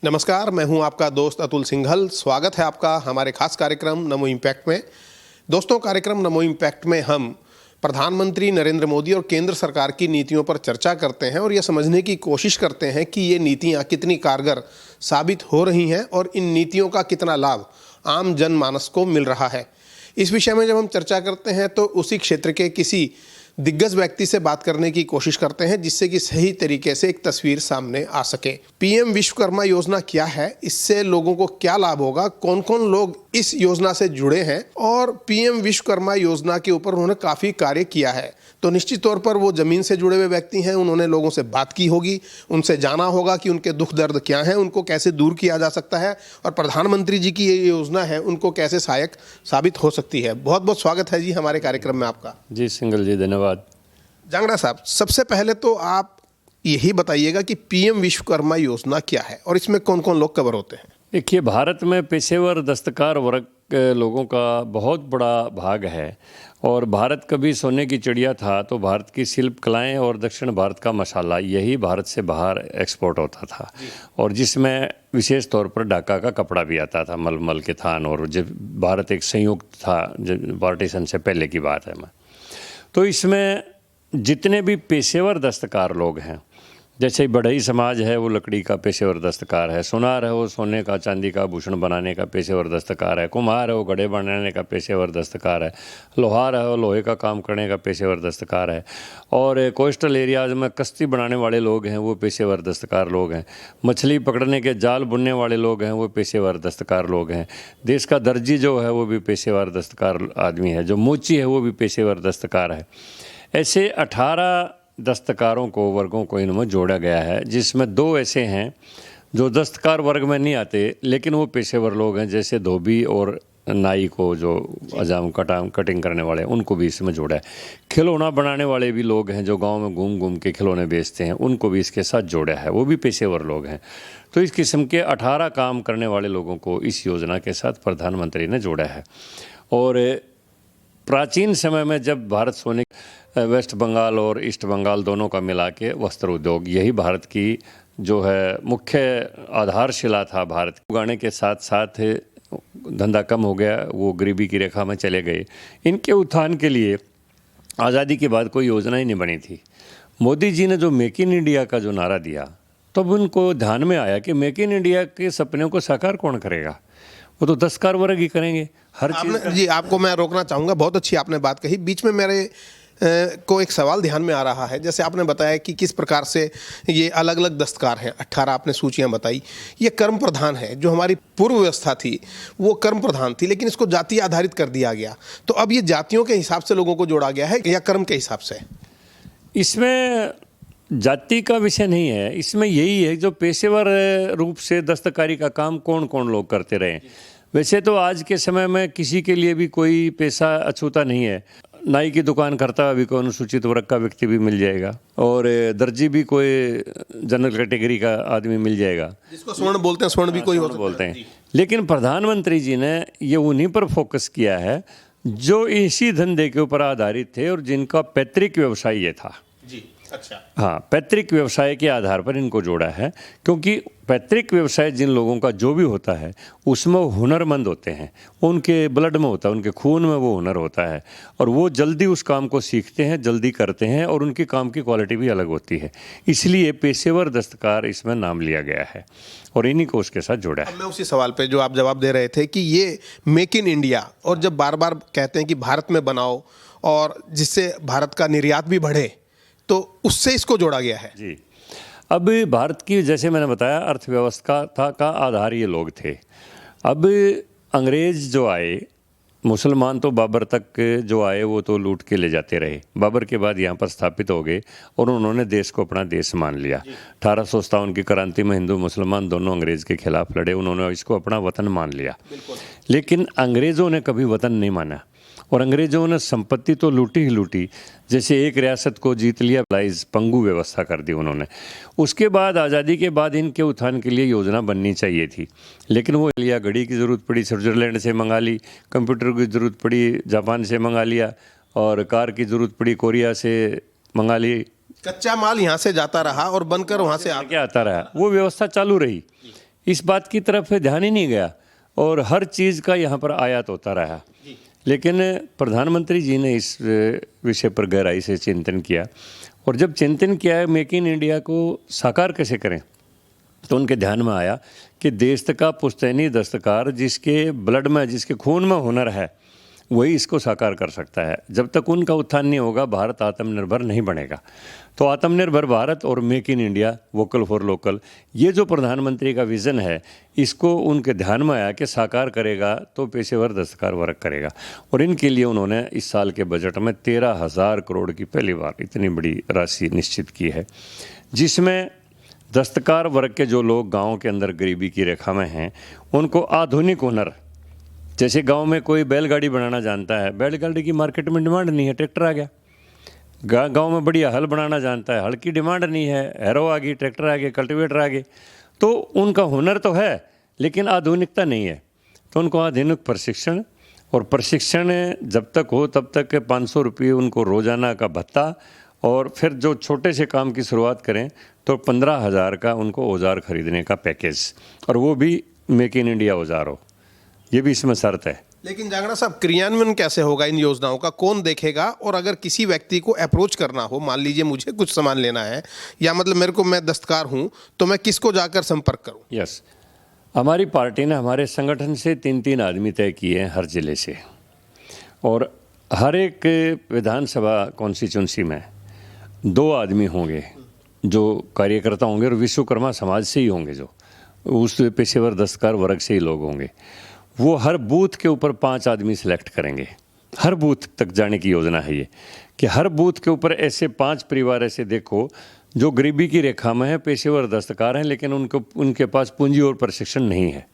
नमस्कार, मैं हूं आपका दोस्त अतुल सिंघल। स्वागत है आपका हमारे खास कार्यक्रम नमो इम्पैक्ट में। दोस्तों, कार्यक्रम नमो इम्पैक्ट में हम प्रधानमंत्री नरेंद्र मोदी और केंद्र सरकार की नीतियों पर चर्चा करते हैं और यह समझने की कोशिश करते हैं कि ये नीतियां कितनी कारगर साबित हो रही हैं और इन नीतियों का कितना लाभ आम जनमानस को मिल रहा है। इस विषय में जब हम चर्चा करते हैं तो उसी क्षेत्र के किसी दिग्गज व्यक्ति से बात करने की कोशिश करते हैं जिससे कि सही तरीके से एक तस्वीर सामने आ सके। पीएम विश्वकर्मा योजना क्या है, इससे लोगों को क्या लाभ होगा, कौन कौन लोग इस योजना से जुड़े हैं और पीएम विश्वकर्मा योजना के ऊपर उन्होंने काफ़ी कार्य किया है। तो निश्चित तौर पर वो ज़मीन से जुड़े हुए व्यक्ति हैं, उन्होंने लोगों से बात की होगी, उनसे जाना होगा कि उनके दुख दर्द क्या हैं, उनको कैसे दूर किया जा सकता है और प्रधानमंत्री जी की ये योजना है उनको कैसे सहायक साबित हो सकती है। बहुत बहुत स्वागत है जी हमारे कार्यक्रम में आपका। जी सिंघल जी, धन्यवाद। जांगड़ा साहब, सबसे पहले तो आप यही बताइएगा कि पीएम विश्वकर्मा योजना क्या है और इसमें कौन कौन लोग कवर होते हैं। देखिए, भारत में पेशेवर दस्तकार वर्ग के लोगों का बहुत बड़ा भाग है और भारत कभी सोने की चिड़िया था तो भारत की शिल्प कलाएँ और दक्षिण भारत का मसाला यही भारत से बाहर एक्सपोर्ट होता था और जिसमें विशेष तौर पर ढाका का कपड़ा भी आता था, मलमल के थान। और जब भारत एक संयुक्त था, जब पार्टीशन से पहले की बात है मैं, तो इसमें जितने भी पेशेवर दस्तकार लोग हैं, जैसे बढ़ई समाज है वो लकड़ी का पेशेवर दस्तकार है, सुनार है वो सोने का चांदी का आभूषण बनाने का पेशेवर दस्तकार है, कुम्हार है वो घड़े बनाने का पेशेवर दस्तकार है, लोहार है वो लोहे का काम करने का पेशेवर दस्तकार है, और कोस्टल एरियाज में कश्ती बनाने वाले लोग हैं वो पेशेवर दस्तकार लोग हैं, मछली पकड़ने के जाल बुनने वाले लोग हैं वो पेशेवर दस्तकार लोग हैं, देश का दर्जी जो है वो भी पेशेवर दस्तकार आदमी है, जो मोची है वो भी पेशेवर दस्तकार है। ऐसे 18 दस्तकारों को, वर्गों को इनमें जोड़ा गया है, जिसमें 2 ऐसे हैं जो दस्तकार वर्ग में नहीं आते लेकिन वो पेशेवर लोग हैं, जैसे धोबी और नाई को, जो अजाम कटिंग करने वाले, उनको भी इसमें जोड़ा है। खिलौना बनाने वाले भी लोग हैं जो गांव में घूम घूम के खिलौने बेचते हैं, उनको भी इसके साथ जोड़ा है, वो भी पेशेवर लोग हैं। तो इस किस्म के 18 काम करने वाले लोगों को इस योजना के साथ प्रधानमंत्री ने जोड़ा है। और प्राचीन समय में जब भारत सोने, वेस्ट बंगाल और ईस्ट बंगाल दोनों का मिला के वस्त्र उद्योग, यही भारत की जो है मुख्य आधारशिला था। भारत उगाने के साथ साथ धंधा कम हो गया, वो गरीबी की रेखा में चले गए। इनके उत्थान के लिए आज़ादी के बाद कोई योजना ही नहीं बनी थी। मोदी जी ने जो मेक इन इंडिया का जो नारा दिया, तब उनको ध्यान में आया कि मेक इन इंडिया के सपनों को साकार कौन करेगा, वो तो दस्तकार वर्ग ही करेंगे हर चीज़। जी, आपको मैं रोकना चाहूँगा, बहुत अच्छी आपने बात कही। बीच में मेरे को एक सवाल ध्यान में आ रहा है। जैसे आपने बताया कि किस प्रकार से ये अलग अलग दस्तकार हैं, 18 आपने सूचियां बताई। ये कर्म प्रधान है, जो हमारी पूर्व व्यवस्था थी वो कर्म प्रधान थी, लेकिन इसको जाति आधारित कर दिया गया। तो अब ये जातियों के हिसाब से लोगों को जोड़ा गया है या कर्म के हिसाब से? इसमें जाति का विषय नहीं है, इसमें यही है जो पेशेवर रूप से दस्तकारी का काम कौन कौन लोग करते रहे। वैसे तो आज के समय में किसी के लिए भी कोई पेशा अछूता नहीं है। नाई की दुकान करता हुआ भी कोई अनुसूचित वर्ग का व्यक्ति भी मिल जाएगा और दर्जी भी कोई जनरल कैटेगरी का आदमी मिल जाएगा, जिसको स्वर्ण बोलते हैं, स्वर्ण भी कोई हो बोलते हैं। लेकिन प्रधानमंत्री जी ने ये उन्हीं पर फोकस किया है जो इसी धंधे के ऊपर आधारित थे और जिनका पैतृक व्यवसाय ये था। जी, अच्छा। हाँ, पैतृक व्यवसाय के आधार पर इनको जोड़ा है, क्योंकि पैतृक व्यवसाय जिन लोगों का जो भी होता है उसमें हुनरमंद होते हैं, उनके ब्लड में होता है, उनके खून में वो हुनर होता है और वो जल्दी उस काम को सीखते हैं, जल्दी करते हैं और उनके काम की क्वालिटी भी अलग होती है। इसलिए पेशेवर दस्तकार इसमें नाम लिया गया है और इन्हीं को उसके साथ जोड़ा है। मैं उसी सवाल पे जो आप जवाब दे रहे थे कि ये मेक इन इंडिया, और जब बार बार कहते हैं कि भारत में बनाओ और जिससे भारत का निर्यात भी बढ़े, तो उससे इसको जोड़ा गया है। जी, अब भारत की, जैसे मैंने बताया, अर्थव्यवस्था का आधार ये लोग थे। अब अंग्रेज़ जो आए, मुसलमान तो बाबर तक जो आए वो तो लूट के ले जाते रहे, बाबर के बाद यहाँ पर स्थापित हो गए और उन्होंने देश को अपना देश मान लिया। 1857 की क्रांति में हिंदू मुसलमान दोनों अंग्रेज़ के खिलाफ लड़े, उन्होंने इसको अपना वतन मान लिया। लेकिन अंग्रेज़ों ने कभी वतन नहीं माना और अंग्रेज़ों ने संपत्ति तो लूटी ही लूटी। जैसे एक रियासत को जीत लिया, पंगु व्यवस्था कर दी उन्होंने। उसके बाद आज़ादी के बाद इनके उत्थान के लिए योजना बननी चाहिए थी, लेकिन वो लिया, घड़ी की ज़रूरत पड़ी स्विट्ज़रलैंड से मंगा ली, कंप्यूटर की ज़रूरत पड़ी जापान से मंगा लिया और कार की ज़रूरत पड़ी कोरिया से मंगा ली। कच्चा माल यहाँ से जाता रहा और बनकर वहाँ से आगे आता रहा, वो व्यवस्था चालू रही। इस बात की तरफ ध्यान ही नहीं गया और हर चीज़ का यहाँ पर आयात होता रहा। लेकिन प्रधानमंत्री जी ने इस विषय पर गहराई से चिंतन किया और जब चिंतन किया है मेक इन इंडिया को साकार कैसे करें, तो उनके ध्यान में आया कि देश का पुश्तैनी दस्तकार जिसके ब्लड में, जिसके खून में हुनर है, वही इसको साकार कर सकता है। जब तक उनका उत्थान नहीं होगा भारत आत्मनिर्भर नहीं बनेगा। तो आत्मनिर्भर भारत और make in India, vocal for local, ये जो प्रधानमंत्री का विज़न है, इसको उनके ध्यान में आया कि साकार करेगा तो पेशेवर दस्तकार वर्ग करेगा। और इनके लिए उन्होंने इस साल के बजट में 13,000 करोड़ की पहली बार इतनी बड़ी राशि निश्चित की है, जिसमें दस्तकार वर्ग के जो लोग गाँव के अंदर गरीबी की रेखा में हैं, उनको आधुनिक हुनर, जैसे गांव में कोई बैलगाड़ी बनाना जानता है, बैलगाड़ी की मार्केट में डिमांड नहीं है, ट्रैक्टर आ गया। गांव में बढ़िया हल बनाना जानता है, हल की डिमांड नहीं है, हैरो आ गई, ट्रैक्टर आ गए, कल्टीवेटर आ गए। तो उनका हुनर तो है लेकिन आधुनिकता नहीं है। तो उनको आधुनिक प्रशिक्षण, और प्रशिक्षण जब तक हो तब तक 500 रुपये उनको रोज़ाना का भत्ता, और फिर जो छोटे से काम की शुरुआत करें तो 15,000 का उनको औजार खरीदने का पैकेज, और वो भी मेक इन इंडिया औजार हो, ये भी इसमें शर्त है। लेकिन जांगड़ा साहब, क्रियान्वयन कैसे होगा इन योजनाओं का, कौन देखेगा? और अगर किसी व्यक्ति को अप्रोच करना हो, मान लीजिए मुझे कुछ सामान लेना है, या मतलब मैं दस्तकार हूं, तो मैं किसको जाकर संपर्क करूं? यस, हमारी पार्टी ने हमारे संगठन से 3-3 आदमी तय किए हैं हर जिले से, और हर एक विधानसभा कॉन्स्टिट्यूंसी में 2 आदमी होंगे जो कार्यकर्ता होंगे, और विश्वकर्मा समाज से ही होंगे, जो उस पेशेवर दस्तकार वर्ग से ही लोग होंगे। वो हर बूथ के ऊपर 5 आदमी सेलेक्ट करेंगे। हर बूथ तक जाने की योजना है ये, कि हर बूथ के ऊपर ऐसे 5 परिवार ऐसे देखो जो गरीबी की रेखा में है, पेशेवर दस्तकार हैं, लेकिन उनके पास पूंजी और प्रशिक्षण नहीं है।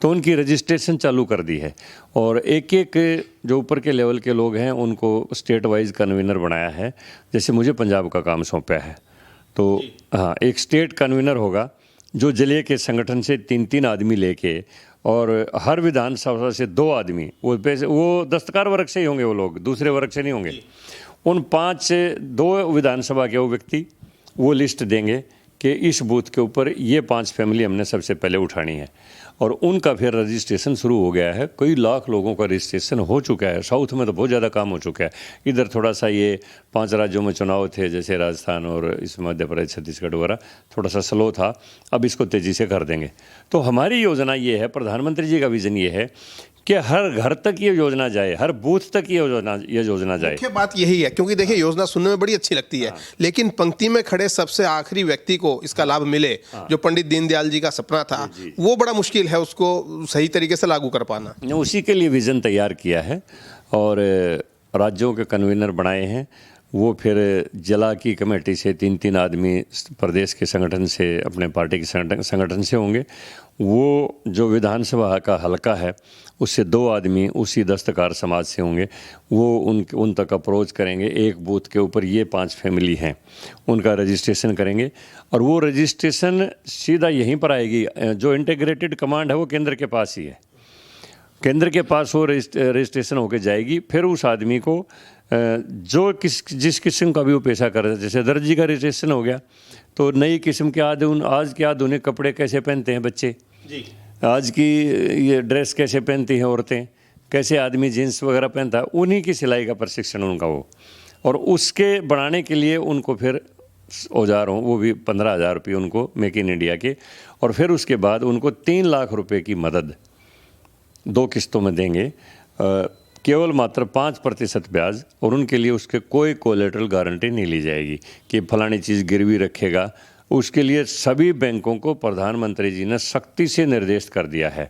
तो उनकी रजिस्ट्रेशन चालू कर दी है, और एक एक जो ऊपर के लेवल के लोग हैं उनको स्टेट वाइज कन्वीनर बनाया है। जैसे मुझे पंजाब का काम सौंपा है, तो हाँ, एक स्टेट कन्वीनर होगा जो जिले के संगठन से 3-3 आदमी लेके, और हर विधानसभा से 2 आदमी, वो दस्तकार वर्ग से ही होंगे, वो लोग दूसरे वर्ग से नहीं होंगे। उन 2 विधानसभा के वो व्यक्ति वो लिस्ट देंगे कि इस बूथ के ऊपर ये 5 फैमिली हमने सबसे पहले उठानी है, और उनका फिर रजिस्ट्रेशन शुरू हो गया है। कई लाख लोगों का रजिस्ट्रेशन हो चुका है। साउथ में तो बहुत ज़्यादा काम हो चुका है। इधर थोड़ा सा ये 5 राज्यों में चुनाव थे, जैसे राजस्थान और इस मध्य प्रदेश, छत्तीसगढ़ वगैरह, थोड़ा सा स्लो था। अब इसको तेज़ी से कर देंगे। तो हमारी योजना ये है, प्रधानमंत्री जी का विज़न ये है कि हर घर तक ये योजना जाए, हर बूथ तक ये योजना जाए। मुख्य बात यही है, क्योंकि देखिए योजना सुनने में बड़ी अच्छी लगती है, लेकिन पंक्ति में खड़े सबसे आखिरी व्यक्ति को इसका लाभ मिले, जो पंडित दीनदयाल जी का सपना था, वो बड़ा मुश्किल है उसको सही तरीके से लागू कर पाना। उसी के लिए विज़न तैयार किया है, और राज्यों के कन्वीनर बनाए हैं। वो फिर जिला की कमेटी से 3-3 आदमी प्रदेश के संगठन से, अपने पार्टी के संगठन से होंगे। वो जो विधानसभा का हलका है उससे 2 आदमी उसी दस्तकार समाज से होंगे। वो उन तक अप्रोच करेंगे। एक बूथ के ऊपर ये 5 फैमिली हैं, उनका रजिस्ट्रेशन करेंगे, और वो रजिस्ट्रेशन सीधा यहीं पर आएगी। जो इंटीग्रेटेड कमांड है वो केंद्र के पास ही है। केंद्र के पास वो रजिस्ट्रेशन होकर जाएगी। फिर उस आदमी को जो जिस किस्म का भी वो पेशा कर रहे हैं, जैसे दर्जी का रजिस्ट्रेशन हो गया, तो नई किस्म के आज के आधुनिक कपड़े कैसे पहनते हैं बच्चे जी, आज की ये ड्रेस कैसे पहनती हैं औरतें, कैसे आदमी जीन्स वगैरह पहनता है, उन्हीं की सिलाई का प्रशिक्षण उनका वो, और उसके बनाने के लिए उनको फिर औजार हों, वो भी 15,000 रुपये उनको मेक इन इंडिया के, और फिर उसके बाद उनको 3 लाख रुपए की मदद 2 किस्तों में देंगे, केवल मात्र 5% ब्याज, और उनके लिए उसके कोई कोलेटरल गारंटी नहीं ली जाएगी कि फलानी चीज़ गिरवी रखेगा। उसके लिए सभी बैंकों को प्रधानमंत्री जी ने सख्ती से निर्देश कर दिया है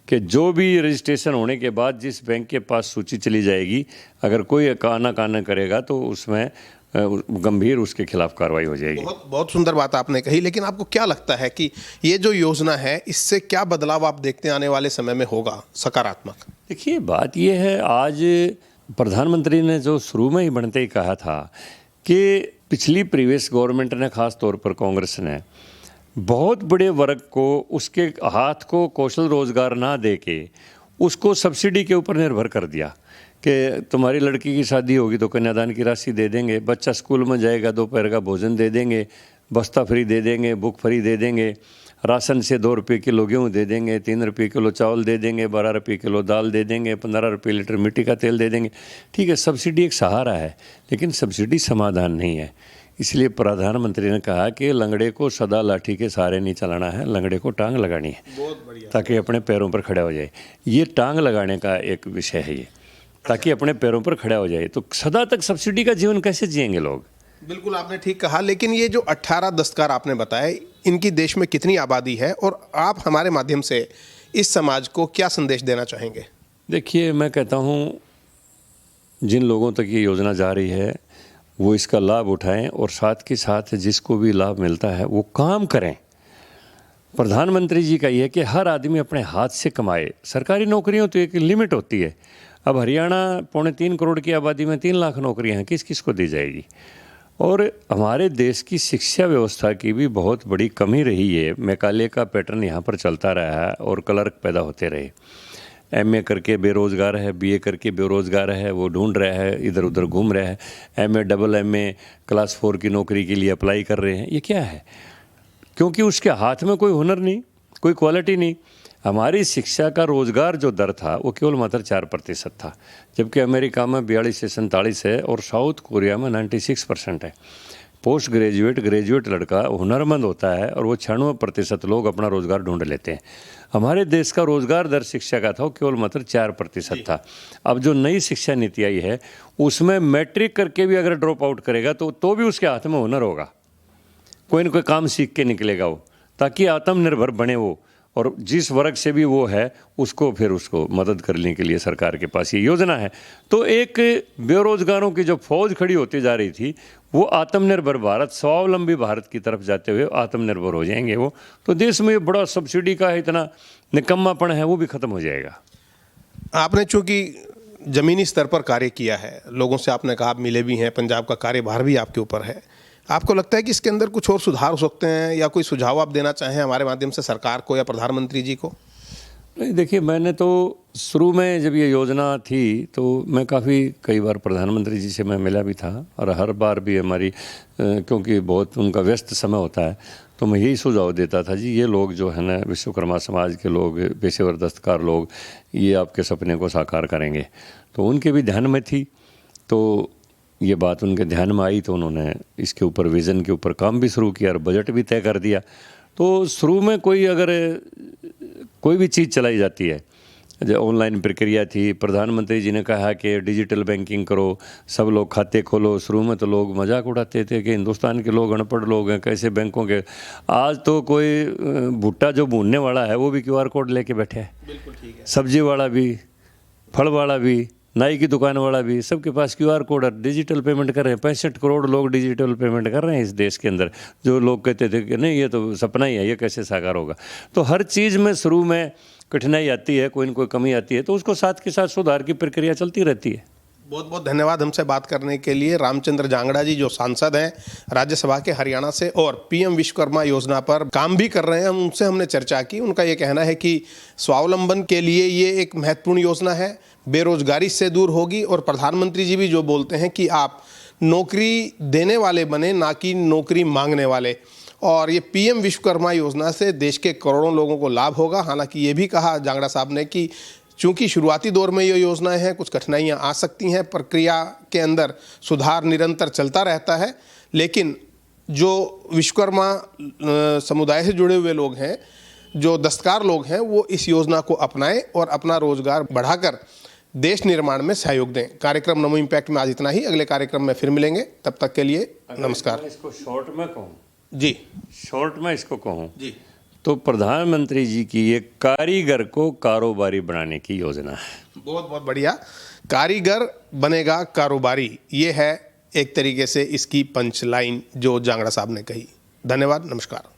कि जो भी रजिस्ट्रेशन होने के बाद जिस बैंक के पास सूची चली जाएगी, अगर कोई काना करेगा तो उसमें गंभीर उसके खिलाफ कार्रवाई हो जाएगी। बहुत सुंदर बात आपने कही, लेकिन आपको क्या लगता है कि ये जो योजना है, इससे क्या बदलाव आप देखते हैं आने वाले समय में होगा सकारात्मक? देखिए, बात ये है, आज प्रधानमंत्री ने जो शुरू में ही बनते ही कहा था कि पिछली प्रीवियस गवर्नमेंट ने, खास तौर पर कांग्रेस ने, बहुत बड़े वर्ग को उसके हाथ को कौशल रोजगार ना दे के उसको सब्सिडी के ऊपर निर्भर कर दिया कि तुम्हारी लड़की की शादी होगी तो कन्यादान की राशि दे देंगे, बच्चा स्कूल में जाएगा दोपहर का भोजन दे देंगे, बस्ता फ्री दे देंगे, बुक फ्री दे देंगे, राशन से 2 रुपये किलो गेहूँ दे देंगे, 3 रुपये किलो चावल दे देंगे, 12 रुपये किलो दाल दे देंगे, 15 रुपये लीटर मिट्टी का तेल दे देंगे। ठीक है, सब्सिडी एक सहारा है, लेकिन सब्सिडी समाधान नहीं है। इसलिए प्रधानमंत्री ने कहा कि लंगड़े को सदा लाठी के सहारे नहीं चलाना है, लंगड़े को टांग लगानी है, बहुत बढ़िया। ताकि अपने पैरों पर खड़ा हो जाए। ये टांग लगाने का एक विषय है ये, ताकि अपने पैरों पर खड़ा हो जाए। तो सदा तक सब्सिडी का जीवन कैसे जिएंगे लोग? बिल्कुल आपने ठीक कहा, लेकिन ये जो 18 दस्तकार आपने बताए, इनकी देश में कितनी आबादी है और आप हमारे माध्यम से इस समाज को क्या संदेश देना चाहेंगे? देखिए, मैं कहता हूँ जिन लोगों तक ये योजना जा रही है वो इसका लाभ उठाएं और साथ के साथ जिसको भी लाभ मिलता है वो काम करें। प्रधानमंत्री जी का ये है कि हर आदमी अपने हाथ से कमाए। सरकारी नौकरियों तो एक लिमिट होती है। अब हरियाणा 3.25 करोड़ की आबादी में 3 लाख नौकरियां हैं, किस किस को दी जाएगी? और हमारे देश की शिक्षा व्यवस्था की भी बहुत बड़ी कमी रही है। मैकाले का पैटर्न यहाँ पर चलता रहा है और क्लर्क पैदा होते रहे। एमए करके बेरोज़गार है, बीए करके बेरोज़गार है, वो ढूंढ रहा है, इधर उधर घूम रहा है। एमए डबल एमए क्लास 4 की नौकरी के लिए अप्लाई कर रहे हैं। ये क्या है? क्योंकि उसके हाथ में कोई हुनर नहीं, कोई क्वालिटी नहीं। हमारी शिक्षा का रोज़गार जो दर था वो केवल मात्र 4% था, जबकि अमेरिका में 42 से 47 है और साउथ कोरिया में 96% है। पोस्ट ग्रेजुएट लड़का हुनरमंद होता है और वो 96% लोग अपना रोज़गार ढूंढ लेते हैं। हमारे देश का रोज़गार दर शिक्षा का था वो केवल मात्र 4% था। अब जो नई शिक्षा नीति आई है उसमें मैट्रिक करके भी अगर ड्रॉप आउट करेगा तो भी उसके हाथ में हुनर होगा, कोई ना कोई काम सीख के निकलेगा वो, ताकि आत्मनिर्भर बने वो। और जिस वर्ग से भी वो है उसको फिर उसको मदद करने के लिए सरकार के पास ये योजना है। तो एक बेरोजगारों की जो फौज खड़ी होती जा रही थी वो आत्मनिर्भर भारत, स्वावलंबी भारत की तरफ जाते हुए आत्मनिर्भर हो जाएंगे वो। तो देश में ये बड़ा सब्सिडी का इतना निकम्मापन है वो भी खत्म हो जाएगा। आपने चूंकि ज़मीनी स्तर पर कार्य किया है, लोगों से आपने कहा आप मिले भी हैं, पंजाब का कार्यभार भी आपके ऊपर है, आपको लगता है कि इसके अंदर कुछ और सुधार हो सकते हैं या कोई सुझाव आप देना चाहें हमारे माध्यम से सरकार को या प्रधानमंत्री जी को? नहीं, देखिए, मैंने तो शुरू में जब ये योजना थी तो मैं कई बार प्रधानमंत्री जी से मैं मिला भी था और हर बार भी हमारी क्योंकि बहुत उनका व्यस्त समय होता है तो मैं यही सुझाव देता था, जी ये लोग जो है ना विश्वकर्मा समाज के लोग, पेशेवर दस्तकार लोग, ये आपके सपने को साकार करेंगे। तो उनके भी ध्यान में थी, तो ये बात उनके ध्यान में आई तो उन्होंने इसके ऊपर विज़न के ऊपर काम भी शुरू किया और बजट भी तय कर दिया। तो शुरू में कोई भी चीज़ चलाई जाती है, जो ऑनलाइन प्रक्रिया थी, प्रधानमंत्री जी ने कहा कि डिजिटल बैंकिंग करो, सब लोग खाते खोलो। शुरू में तो लोग मजाक उड़ाते थे कि हिंदुस्तान के लोग अनपढ़ लोग हैं, कैसे बैंकों के। आज तो कोई भुट्टा जो भूनने वाला है वो भी QR कोड लेके बैठे है। बिल्कुल ठीक है। सब्जी वाला भी, फल वाला भी, नाई की दुकान वाला भी, सबके पास QR कोड है, डिजिटल पेमेंट कर रहे हैं। 65 करोड़ लोग डिजिटल पेमेंट कर रहे हैं इस देश के अंदर। जो लोग कहते थे कि नहीं ये तो सपना ही है, ये कैसे साकार होगा। तो हर चीज़ में शुरू में कठिनाई आती है, कोई न कोई कमी आती है, तो उसको साथ के साथ सुधार की प्रक्रिया चलती रहती है। बहुत बहुत धन्यवाद हमसे बात करने के लिए। रामचंद्र जांगड़ा जी जो सांसद हैं राज्यसभा के हरियाणा से और PM विश्वकर्मा योजना पर काम भी कर रहे हैं, उनसे हमने चर्चा की। उनका ये कहना है कि स्वावलंबन के लिए ये एक महत्वपूर्ण योजना है, बेरोजगारी से दूर होगी। और प्रधानमंत्री जी भी जो बोलते हैं कि आप नौकरी देने वाले बने, ना कि नौकरी मांगने वाले। और ये PM विश्वकर्मा योजना से देश के करोड़ों लोगों को लाभ होगा। हालांकि ये भी कहा जांगड़ा साहब ने कि चूंकि शुरुआती दौर में ये योजनाएं हैं, कुछ कठिनाइयां आ सकती हैं, प्रक्रिया के अंदर सुधार निरंतर चलता रहता है, लेकिन जो विश्वकर्मा समुदाय से जुड़े हुए लोग हैं, जो दस्तकार लोग हैं, वो इस योजना को अपनाएं और अपना रोजगार बढ़ाकर देश निर्माण में सहयोग दें। कार्यक्रम नमो इम्पैक्ट में आज इतना ही। अगले कार्यक्रम में फिर मिलेंगे, तब तक के लिए नमस्कार। इसको शॉर्ट में कहूँ जी, शॉर्ट में इसको कहूँ जी, तो प्रधानमंत्री जी की ये कारीगर को कारोबारी बनाने की योजना है। बहुत बहुत बढ़िया। कारीगर बनेगा कारोबारी, ये है एक तरीके से इसकी पंच लाइन जो जांगड़ा साहब ने कही। धन्यवाद, नमस्कार।